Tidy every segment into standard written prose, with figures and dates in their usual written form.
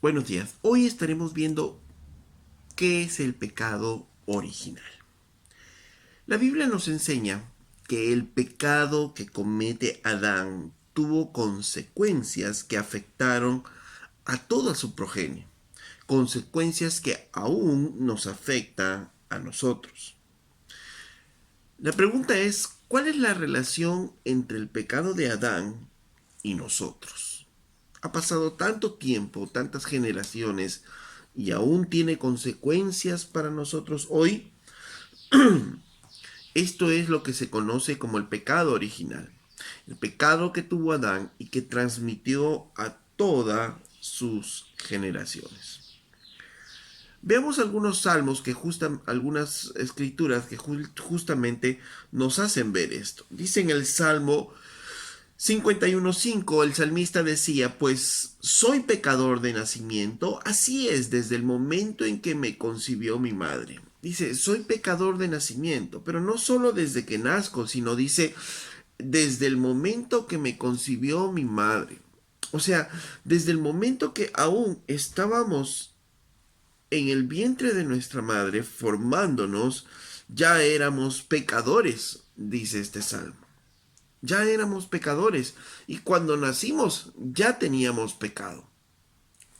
Buenos días. Hoy estaremos viendo qué es el pecado original. La Biblia nos enseña que el pecado que comete Adán tuvo consecuencias que afectaron a toda su progenie, consecuencias que aún nos afectan a nosotros. La pregunta es, ¿cuál es la relación entre el pecado de Adán y nosotros? Ha pasado tanto tiempo, tantas generaciones, y aún tiene consecuencias para nosotros hoy. Esto es lo que se conoce como el pecado original. El pecado que tuvo Adán y que transmitió a todas sus generaciones. Veamos algunos salmos algunas escrituras que justamente nos hacen ver esto. Dice en el Salmo 51:5 el salmista decía, pues soy pecador de nacimiento, así es desde el momento en que me concibió mi madre. Dice, soy pecador de nacimiento, pero no solo desde que nazco, sino dice, desde el momento que me concibió mi madre. O sea, desde el momento que aún estábamos en el vientre de nuestra madre, formándonos, ya éramos pecadores, dice este salmo. Ya éramos pecadores y cuando nacimos ya teníamos pecado.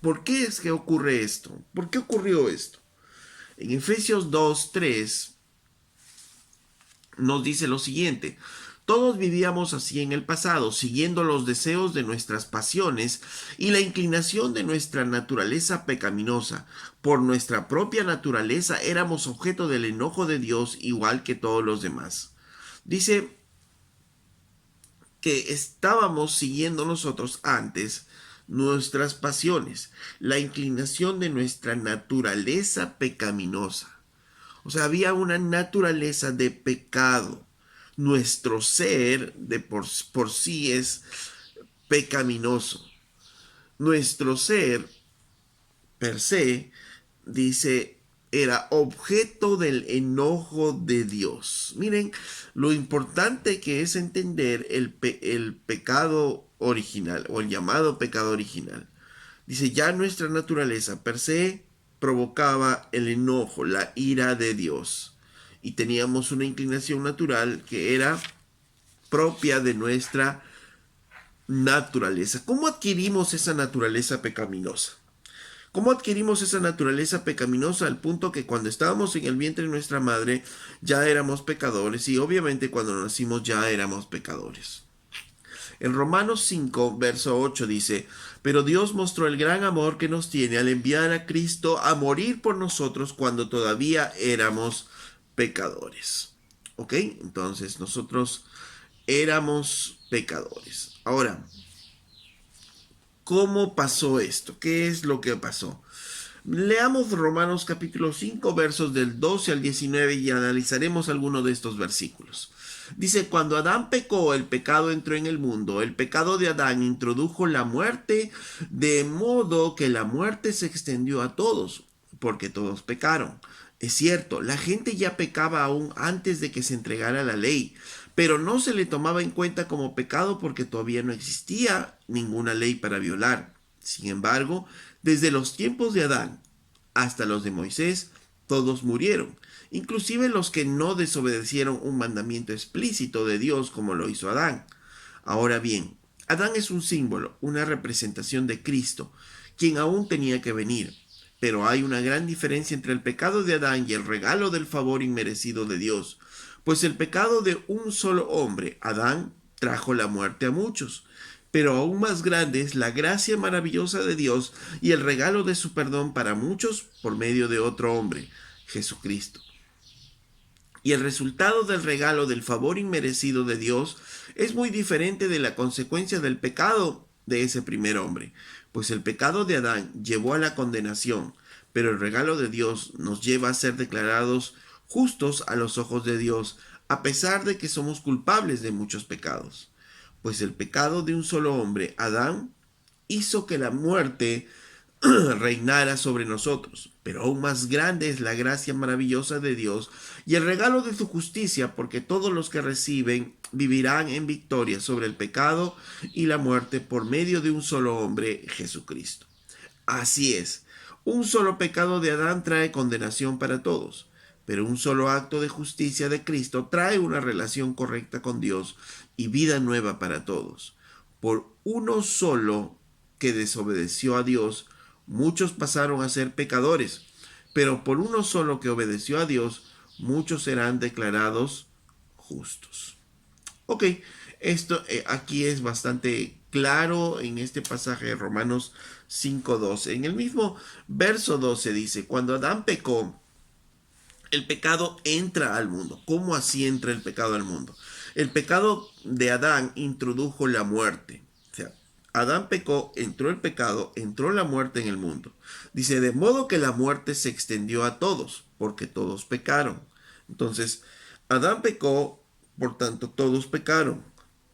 ¿Por qué es que ocurre esto? ¿Por qué ocurrió esto? En Efesios 2:3 nos dice lo siguiente. Todos vivíamos así en el pasado, siguiendo los deseos de nuestras pasiones y la inclinación de nuestra naturaleza pecaminosa. Por nuestra propia naturaleza éramos objeto del enojo de Dios igual que todos los demás. Dice que estábamos siguiendo nosotros antes nuestras pasiones, la inclinación de nuestra naturaleza pecaminosa. O sea, había una naturaleza de pecado. Nuestro ser de por sí es pecaminoso. Nuestro ser per se, dice, era objeto del enojo de Dios. Miren lo importante que es entender el pecado original o el llamado pecado original. Dice, ya nuestra naturaleza per se provocaba el enojo, la ira de Dios. Y teníamos una inclinación natural que era propia de nuestra naturaleza. ¿Cómo adquirimos esa naturaleza pecaminosa? ¿Cómo adquirimos esa naturaleza pecaminosa al punto que cuando estábamos en el vientre de nuestra madre ya éramos pecadores y obviamente cuando nacimos ya éramos pecadores? En Romanos 5, verso 8 dice, pero Dios mostró el gran amor que nos tiene al enviar a Cristo a morir por nosotros cuando todavía éramos pecadores. ¿Ok? Entonces nosotros éramos pecadores. Ahora, ¿cómo pasó esto? ¿Qué es lo que pasó? Leamos Romanos capítulo 5 versos del 12 al 19 y analizaremos algunos de estos versículos. Dice, cuando Adán pecó, el pecado entró en el mundo. El pecado de Adán introdujo la muerte, de modo que la muerte se extendió a todos, porque todos pecaron. Es cierto, la gente ya pecaba aún antes de que se entregara la ley, pero no se le tomaba en cuenta como pecado porque todavía no existía ninguna ley para violar. Sin embargo, desde los tiempos de Adán hasta los de Moisés, todos murieron, inclusive los que no desobedecieron un mandamiento explícito de Dios como lo hizo Adán. Ahora bien, Adán es un símbolo, una representación de Cristo, quien aún tenía que venir. Pero hay una gran diferencia entre el pecado de Adán y el regalo del favor inmerecido de Dios, pues el pecado de un solo hombre, Adán, trajo la muerte a muchos. Pero aún más grande es la gracia maravillosa de Dios y el regalo de su perdón para muchos por medio de otro hombre, Jesucristo. Y el resultado del regalo del favor inmerecido de Dios es muy diferente de la consecuencia del pecado de ese primer hombre, pues el pecado de Adán llevó a la condenación, pero el regalo de Dios nos lleva a ser declarados justos a los ojos de Dios, a pesar de que somos culpables de muchos pecados. Pues el pecado de un solo hombre, Adán, hizo que la muerte reinara sobre nosotros. Pero aún más grande es la gracia maravillosa de Dios y el regalo de su justicia, porque todos los que reciben vivirán en victoria sobre el pecado y la muerte por medio de un solo hombre, Jesucristo. Así es, un solo pecado de Adán trae condenación para todos, pero un solo acto de justicia de Cristo trae una relación correcta con Dios y vida nueva para todos. Por uno solo que desobedeció a Dios, muchos pasaron a ser pecadores, pero por uno solo que obedeció a Dios, muchos serán declarados justos. Ok, esto aquí es bastante claro en este pasaje de Romanos 5:12. En el mismo verso 12 dice, cuando Adán pecó, el pecado entra al mundo. ¿Cómo así entra el pecado al mundo? El pecado de Adán introdujo la muerte. O sea, Adán pecó, entró el pecado, entró la muerte en el mundo. Dice, de modo que la muerte se extendió a todos, porque todos pecaron. Entonces, Adán pecó, por tanto, todos pecaron.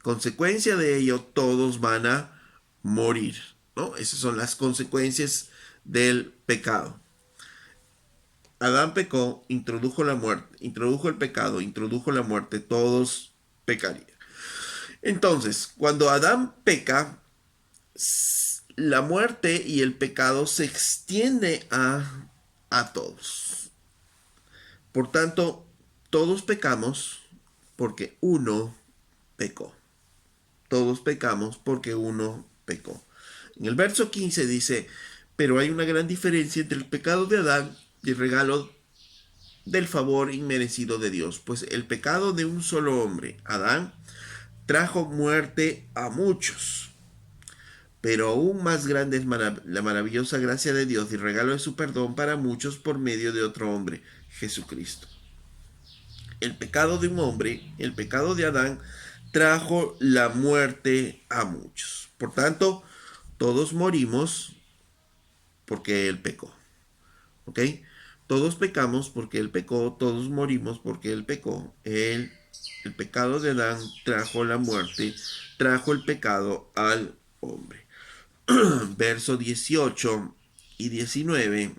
Consecuencia de ello, todos van a morir, ¿no? Esas son las consecuencias del pecado. Adán pecó, introdujo la muerte, introdujo el pecado, introdujo la muerte, todos pecarían. Entonces, cuando Adán peca, la muerte y el pecado se extiende a todos. Por tanto, todos pecamos porque uno pecó. Todos pecamos porque uno pecó. En el verso 15 dice, pero hay una gran diferencia entre el pecado de Adán y el regalo del favor inmerecido de Dios, pues el pecado de un solo hombre, Adán, trajo muerte a muchos. Pero aún más grande es la maravillosa gracia de Dios y regalo de su perdón para muchos por medio de otro hombre, Jesucristo. El pecado de un hombre, el pecado de Adán, trajo la muerte a muchos. Por tanto, todos morimos porque él pecó. ¿Ok? Todos pecamos porque él pecó, todos morimos porque él pecó. El pecado de Adán trajo la muerte, trajo el pecado al hombre. Verso 18 y 19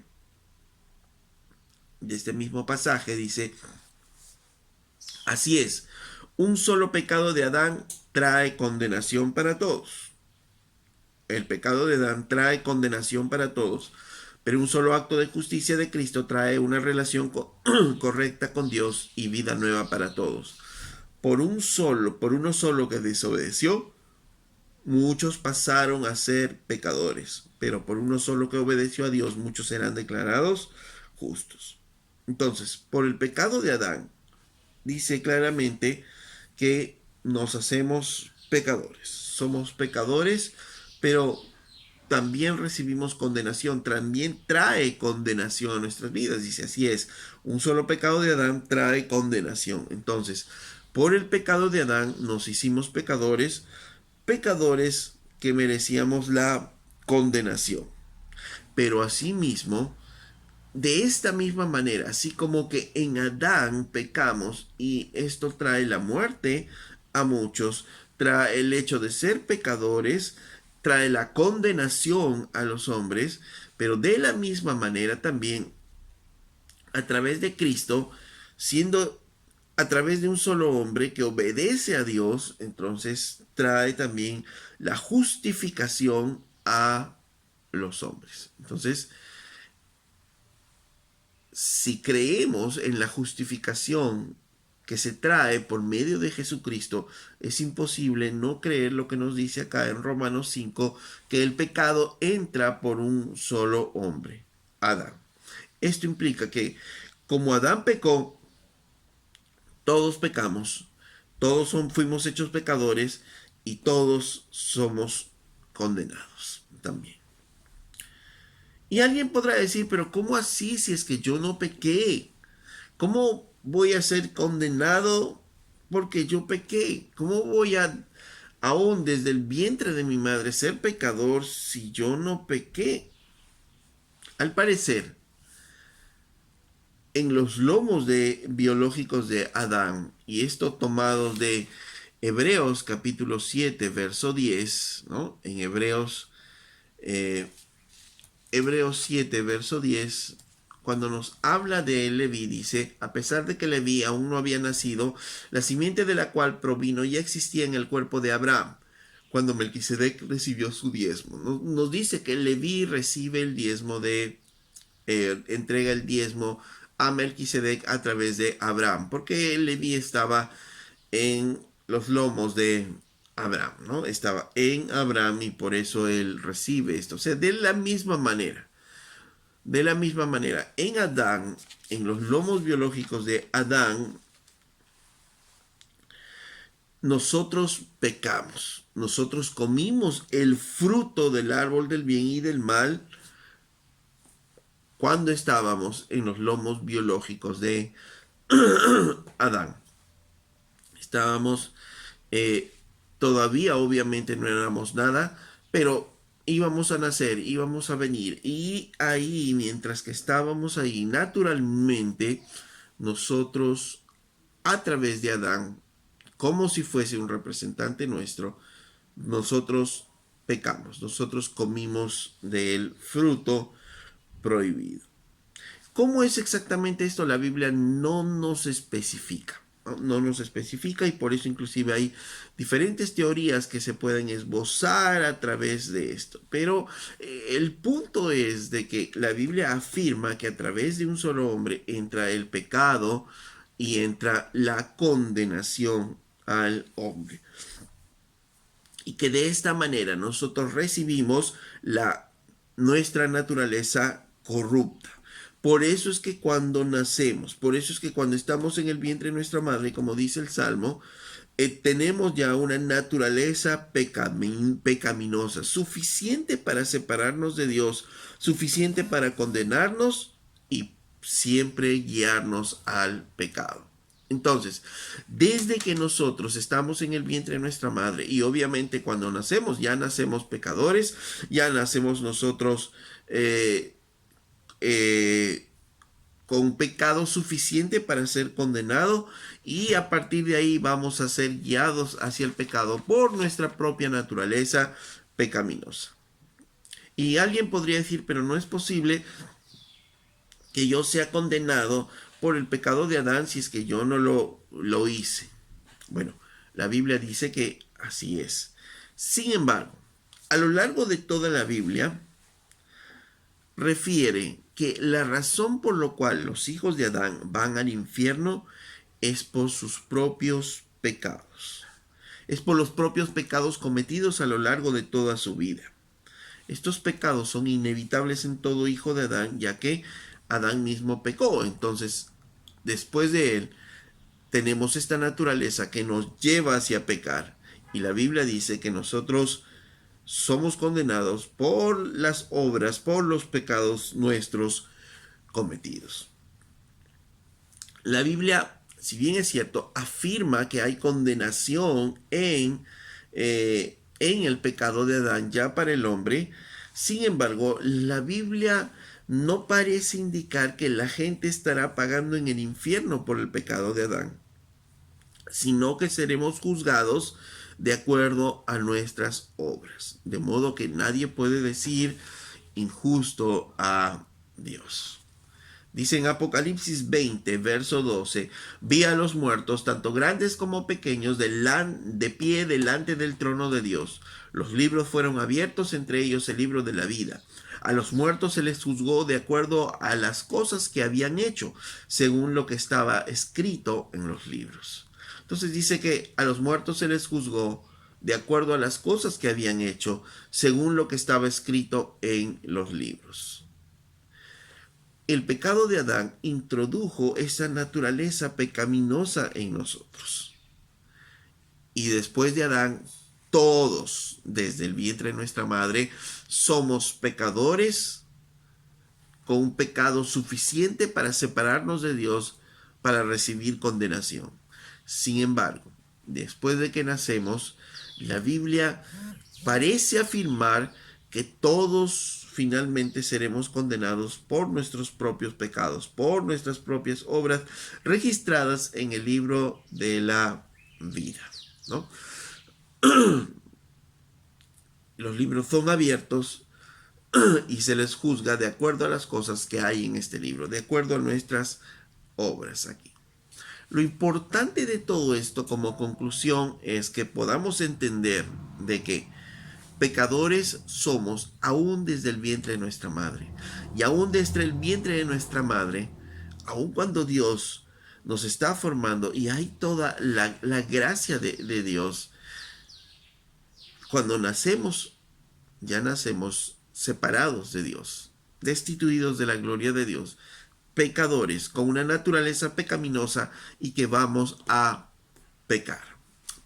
de este mismo pasaje dice, así es, un solo pecado de Adán trae condenación para todos. El pecado de Adán trae condenación para todos, pero un solo acto de justicia de Cristo trae una relación correcta con Dios y vida nueva para todos. Por uno solo que desobedeció, muchos pasaron a ser pecadores, pero por uno solo que obedeció a Dios, muchos serán declarados justos. Entonces, por el pecado de Adán, dice claramente que nos hacemos pecadores. Somos pecadores, pero también recibimos condenación, también trae condenación a nuestras vidas. Dice, así es, un solo pecado de Adán trae condenación. Entonces, por el pecado de Adán nos hicimos pecadores, pecadores que merecíamos la condenación. Pero asimismo, de esta misma manera, así como que en Adán pecamos y esto trae la muerte a muchos, trae el hecho de ser pecadores, trae la condenación a los hombres, pero de la misma manera también a través de Cristo, siendo a través de un solo hombre que obedece a Dios, entonces trae también la justificación a los hombres. Entonces, si creemos en la justificación que se trae por medio de Jesucristo, es imposible no creer lo que nos dice acá en Romanos 5, que el pecado entra por un solo hombre, Adán. Esto implica que como Adán pecó, todos pecamos, fuimos hechos pecadores y todos somos condenados también. Y alguien podrá decir, pero ¿cómo así si es que yo no pequé? ¿Cómo voy a ser condenado porque yo pequé? ¿Cómo voy a, aún desde el vientre de mi madre, ser pecador si yo no pequé? Al parecer, en los lomos biológicos de Adán, y esto tomado de Hebreos capítulo 7, verso 10, ¿no? En Hebreos 7, verso 10, cuando nos habla de Leví, dice, a pesar de que Leví aún no había nacido, la simiente de la cual provino ya existía en el cuerpo de Abraham. cuando Melquisedec recibió su diezmo. Nos dice que Leví recibe el diezmo entrega el diezmo a Melquisedec a través de Abraham, porque Leví estaba en los lomos de Abraham, ¿no? Estaba en Abraham y por eso él recibe esto. O sea, de la misma manera, en Adán, en los lomos biológicos de Adán, nosotros pecamos, nosotros comimos el fruto del árbol del bien y del mal cuando estábamos en los lomos biológicos de Adán. Estábamos, todavía obviamente no éramos nada, pero íbamos a nacer, íbamos a venir. Y ahí, mientras que estábamos ahí, naturalmente, nosotros, a través de Adán, como si fuese un representante nuestro, nosotros pecamos, nosotros comimos del fruto prohibido. ¿Cómo es exactamente esto? La Biblia no nos especifica. No nos especifica y por eso inclusive hay diferentes teorías que se pueden esbozar a través de esto. Pero el punto es de que la Biblia afirma que a través de un solo hombre entra el pecado y entra la condenación al hombre. Y que de esta manera nosotros recibimos nuestra naturaleza corrupta. Por eso es que cuando nacemos, por eso es que cuando estamos en el vientre de nuestra madre, como dice el Salmo, tenemos ya una naturaleza pecaminosa, suficiente para separarnos de Dios, suficiente para condenarnos y siempre guiarnos al pecado. Entonces, desde que nosotros estamos en el vientre de nuestra madre, y obviamente cuando nacemos, ya nacemos pecadores, ya nacemos nosotros con pecado suficiente para ser condenado, y a partir de ahí vamos a ser guiados hacia el pecado por nuestra propia naturaleza pecaminosa. Y alguien podría decir, pero no es posible que yo sea condenado por el pecado de Adán si es que yo no lo hice. Bueno, la Biblia dice que así es. Sin embargo, a lo largo de toda la Biblia refiere que la razón por la cual los hijos de Adán van al infierno es por sus propios pecados. Es por los propios pecados cometidos a lo largo de toda su vida. Estos pecados son inevitables en todo hijo de Adán, ya que Adán mismo pecó. Entonces, después de él, tenemos esta naturaleza que nos lleva hacia pecar. Y la Biblia dice que nosotros somos condenados por las obras, por los pecados nuestros cometidos. La Biblia, si bien es cierto, afirma que hay condenación en el pecado de Adán ya para el hombre. Sin embargo, la Biblia no parece indicar que la gente estará pagando en el infierno por el pecado de Adán, sino que seremos juzgados de acuerdo a nuestras obras. De modo que nadie puede decir injusto a Dios. Dice en Apocalipsis 20, verso 12, vi a los muertos, tanto grandes como pequeños, de pie delante del trono de Dios. Los libros fueron abiertos, entre ellos el libro de la vida. A los muertos se les juzgó de acuerdo a las cosas que habían hecho, según lo que estaba escrito en los libros. Entonces dice que a los muertos se les juzgó de acuerdo a las cosas que habían hecho, según lo que estaba escrito en los libros. El pecado de Adán introdujo esa naturaleza pecaminosa en nosotros. Y después de Adán, todos, desde el vientre de nuestra madre, somos pecadores con un pecado suficiente para separarnos de Dios, para recibir condenación. Sin embargo, después de que nacemos, la Biblia parece afirmar que todos finalmente seremos condenados por nuestros propios pecados, por nuestras propias obras registradas en el libro de la vida, ¿no? Los libros son abiertos y se les juzga de acuerdo a las cosas que hay en este libro, de acuerdo a nuestras obras aquí. Lo importante de todo esto como conclusión es que podamos entender de que pecadores somos aún desde el vientre de nuestra madre. Y aún desde el vientre de nuestra madre, aún cuando Dios nos está formando y hay toda la gracia de Dios, cuando nacemos, ya nacemos separados de Dios, destituidos de la gloria de Dios, pecadores, con una naturaleza pecaminosa y que vamos a pecar.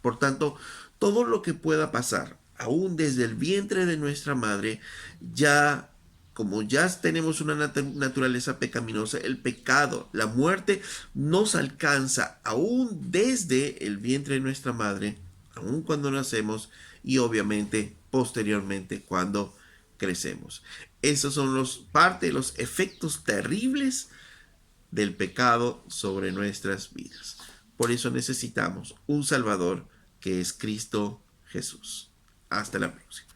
Por tanto, todo lo que pueda pasar, aún desde el vientre de nuestra madre, ya como ya tenemos una naturaleza pecaminosa, el pecado, la muerte nos alcanza aún desde el vientre de nuestra madre, aún cuando nacemos y obviamente posteriormente cuando crecemos. Esos son parte de los efectos terribles del pecado sobre nuestras vidas. Por eso necesitamos un Salvador que es Cristo Jesús. Hasta la próxima.